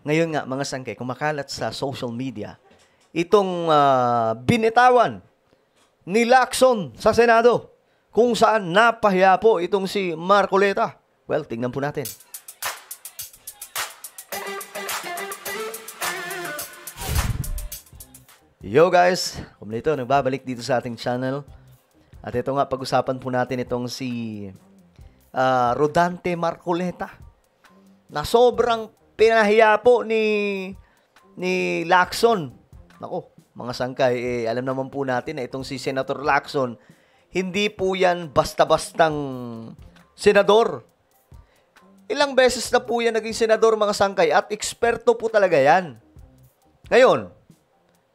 Ngayon nga, mga sangkay, kumakalat sa social media, itong binitawan ni Lacson sa Senado, kung saan napahiya po itong si Marcoleta. Well, tingnan po natin. Yo guys, kumulito, nagbabalik dito sa ating channel. At ito nga, pag-usapan po natin itong si Rodante Marcoleta, na sobrang pinahiya po ni Lacson. Naku, mga sangkay, alam naman po natin na itong si Senator Lacson, hindi po yan basta-bastang senador. Ilang beses na po yan naging senador, mga sangkay, at eksperto po talaga yan. Ngayon,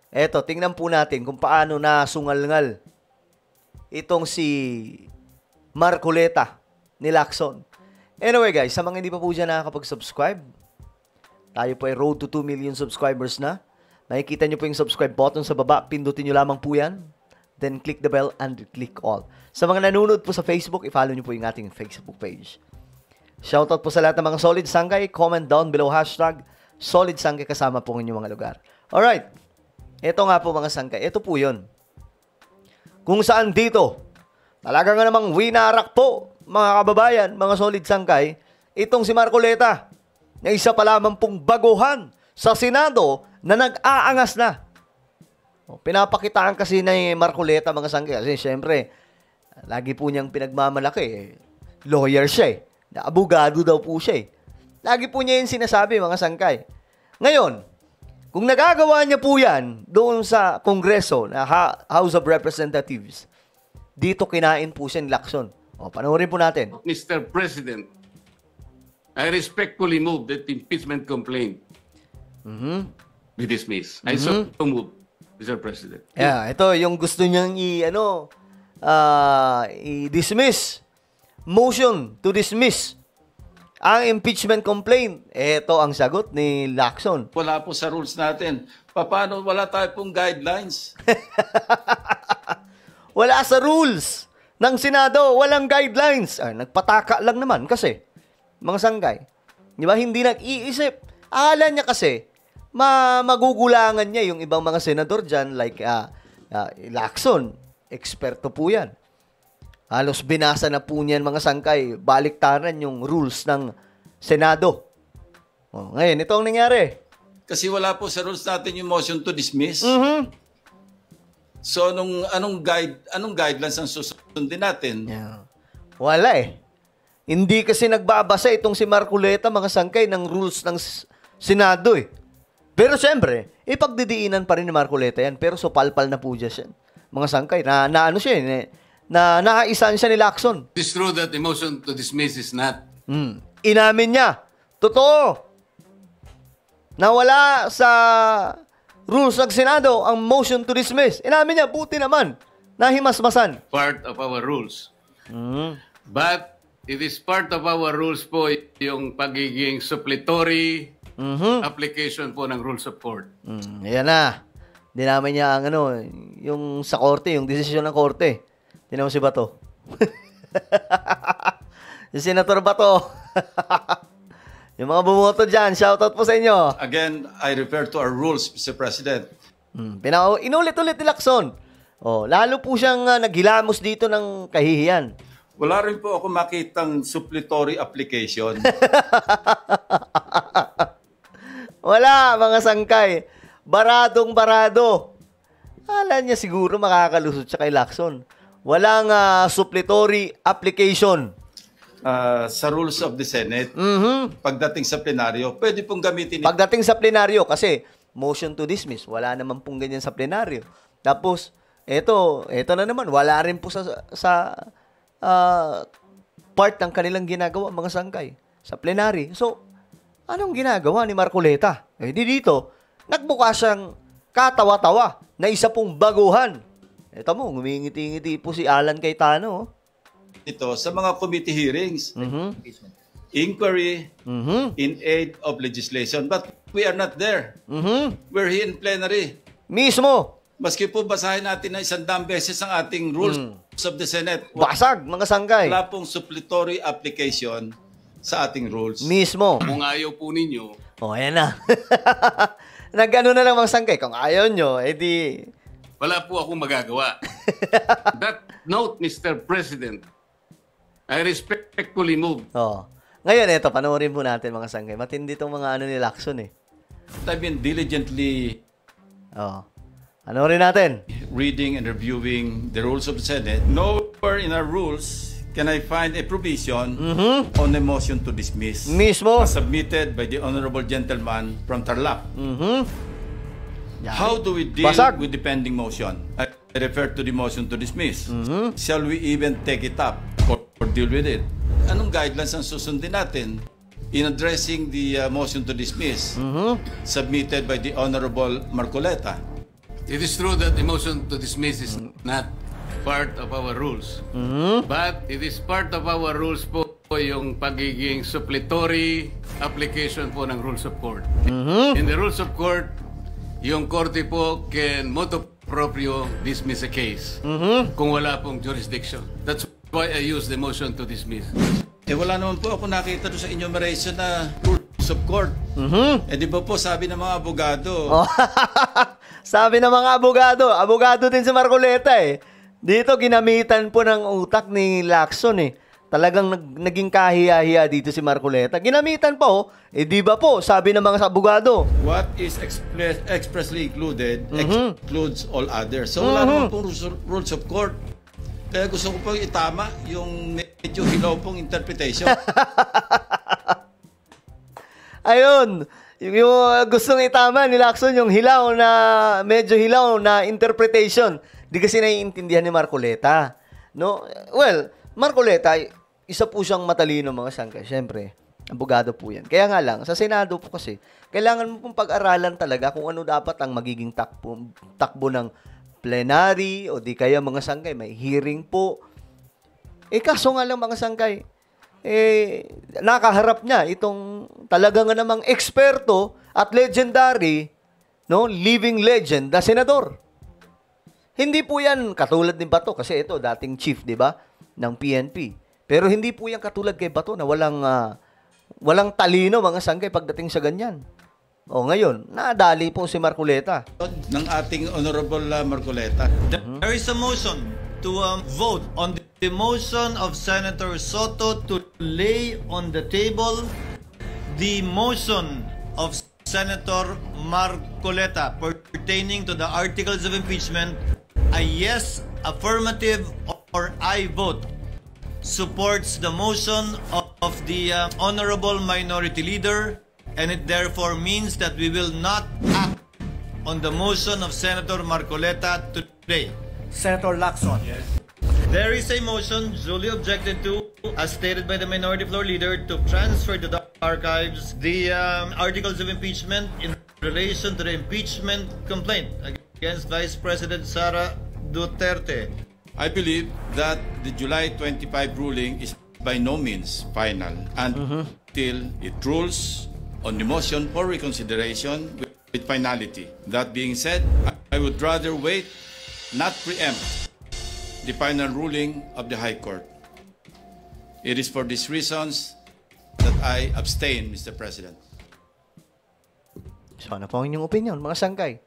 eto, tingnan po natin kung paano nasungal-ngal itong si Marcoleta ni Lacson. Anyway guys, sa mga hindi pa po dyan nakakapag-subscribe, tayo po ay road to 2 million subscribers na. Nakikita nyo po yung subscribe button sa baba, pindutin nyo lamang po yan. Then click the bell and click all. Sa mga nanonood po sa Facebook, i-follow nyo po yung ating Facebook page. Shoutout po sa lahat ng mga solid sangkay. Comment down below hashtag solid sangkay kasama po ng inyong mga lugar. Alright. Ito nga po mga sangkay. Ito po yun. Kung saan dito, talaga nga namang winarak po, mga kababayan, mga solid sangkay, itong si Marcoleta, na isa pa lamang pong baguhan sa Senado na nag-aangas na. Pinapakitaan kasi ni Marcoleta, mga sangkay, kasi syempre, lagi po niyang pinagmamalaki. Lawyer siya eh. Abogado daw po siya eh. Lagi po niya yung sinasabi, mga sangkay. Ngayon, kung nagagawa niya po yan doon sa Kongreso, na House of Representatives, dito kinain po siya ni Lacson. O, panoorin po natin. Mr. President, I respectfully move that impeachment complaint be dismissed. I so move, Mr. President. Yeah, ito yung gusto niyang i-dismiss. Motion to dismiss ang impeachment complaint. Ito ang sagot ni Lacson. Wala po sa rules natin. Paano wala tayo pong guidelines? Wala sa rules ng Senado. Walang guidelines. Ay, nagpataka lang naman kasi. Mga sanggay. Di ba? Hindi nag-iisip. Akala niya kasi, magugulangan niya yung ibang mga senador dyan like Lacson. Eksperto po yan. Halos binasa na po niyan, mga sangkay, baliktaran yung rules ng Senado. Oh, ngayon, ito ang nangyari. Kasi wala po sa rules natin yung motion to dismiss. So, anong guidelines ang susundin natin? Yeah. Wala eh. Hindi kasi nagbabasa itong si Marcoleta, mga sangkay, ng rules ng Senado eh. Pero siyempre, ipagdidiinan pa rin ni Marcoleta yan. Pero supalpal na po dyan siya. Mga sangkay, na ano siya eh, na nakaisan siya ni Lacson. It is true that the motion to dismiss is not. Inamin niya. Totoo. Nawala sa rules ng Senado ang motion to dismiss. Inamin niya, buti naman. Nahimasmasan. Part of our rules. But it is part of our rules po yung pagiging suppletory application po ng rules of court. Ayan na. Dinamin niya ang yung sa korte, yung desisyon ng korte. Tinan mo si Bato. Si Senator Bato. Yung mga bumoto dyan, shoutout po sa inyo. Again, I refer to our rules, Mr. President. Inulit-ulit ni Lacson. Oh, lalo po siyang naghilamos dito ng kahihiyan. Wala rin po ako makitang suppletory application. Wala, mga sangkay. Baradong-barado. Akala niya siguro makakalusot siya kay Lacson. Walang suppletory application. Sa rules of the Senate, pagdating sa plenaryo, pwede pong gamitin. Pagdating sa plenaryo, kasi motion to dismiss, wala naman pong ganyan sa plenaryo. Tapos, eto na naman, wala rin po sa part ng kanilang ginagawa, mga sangkay, sa plenary. So, anong ginagawa ni Marcoleta? Di dito, nagbuka siyang katawa-tawa na isa pong baguhan. Ito mo, ngumingiti-ngiti po si Alan Cayetano. Ito, sa mga committee hearings, inquiry in aid of legislation. But we are not there. We're here in plenary. Mismo. Maski po basahin natin na 100 beses ang ating rules of the Senate. Basag, mga sanggay. Wala pong suppletory application sa ating rules. Mismo. Kung ayaw po ninyo, O, ayan na. Nag-ano na lang mga sangkay. Kung ayaw nyo, edi... Wala po akong magagawa. That note, Mr. President, I respectfully move. Oh. Ngayon, eto, panoorin po natin mga sangkay. Matindi itong mga ano ni Lacson eh. I've been diligently Oh. Panoorin natin. reading and reviewing the rules of the Senate. Nowhere in our rules can I find a provision on a motion to dismiss. Mismo. As submitted by the honorable gentleman from Tarlac. How do we deal Basag. with the pending motion? I refer to the motion to dismiss. Shall we even take it up or deal with it? Anong guidelines ang susundin natin in addressing the motion to dismiss submitted by the honorable Marcoleta? It is true that the motion to dismiss is not part of our rules. But it is part of our rules po yung pagiging suppletory application po ng rules of court. In the rules of court, yung korte po can motu proprio dismiss a case kung wala pong jurisdiction. That's why I use the motion to dismiss. Wala naman po ako nakita doon sa enumeration na rules of court. Di ba po sabi ng mga abogado, Sabi ng mga abogado din si Marcoleta eh. Dito ginamitan po ng utak ni Lacson eh. Talagang naging kahiya-hiya dito si Marcoleta. Ginamitan po, di ba po, sabi ng mga abogado. what is expressly included excludes all others. So wala naman pong rules of court. Kaya gusto ko pong itama yung medyo hilaw pong interpretation. Ayun, yung gustong itama ni Lacson, yung medyo hilaw na interpretation. Di kasi naiintindihan ni Marcoleta. No? Well, Marcoleta, isa po siyang matalino mga sangkay. Siyempre, abogado po yan. Kaya nga lang, sa Senado po kasi, kailangan mo pong pag-aralan talaga kung ano dapat ang magiging takbo ng plenary o di kaya mga sangkay, may hearing po. Kaso nga lang mga sangkay, nakaharap niya itong talaga nga namang eksperto at legendary, no, living legend na senador. Hindi po yan katulad ni Bato kasi ito dating chief, 'di ba, ng PNP. Pero hindi po yan katulad kay Bato na walang talino mga sangkay pagdating sa ganyan. O ngayon, nadali po si Marcoleta. ng ating honorable Marcoleta. There is a motion to vote on the motion of Senator Soto to lay on the table the motion of Senator Marcoleta pertaining to the articles of impeachment. A yes, affirmative, or I vote supports the motion of the Honorable Minority Leader, and it therefore means that we will not act on the motion of Senator Marcoleta today. Senator Lacson. Yes. There is a motion duly objected to, as stated by the Minority Floor Leader, to transfer to the archives the articles of impeachment in relation to the impeachment complaint against Vice President Sara Duterte. I believe that the July 25 ruling is by no means final until it rules on the motion for reconsideration with finality. That being said, I would rather wait, not preempt, the final ruling of the High Court. It is for these reasons that I abstain, Mr. President. So, ano po ang inyong opinion, mga sangkay?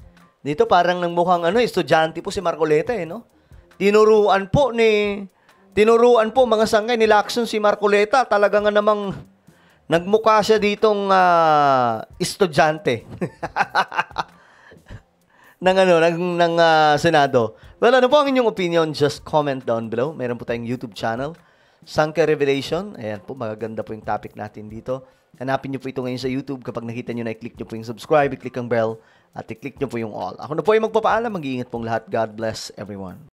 Dito parang nang mukhang estudyante po si Marcoleta no? Tinuruan po mga sangkay ni Lacson si Marcoleta. Talaga nga namang nagmukha siya ditong estudyante ng Senado. Well, ano po ang inyong opinion? Just comment down below. Meron po tayong YouTube channel, Sangkay Revelation. Ayan po, magaganda po yung topic natin dito. Hanapin nyo po ito ngayon sa YouTube. Kapag nakita nyo na, i-click nyo po yung subscribe, i-click ang bell, at i-click nyo po yung all. Ako na po ay magpapaalam. Mag-iingat pong lahat. God bless everyone.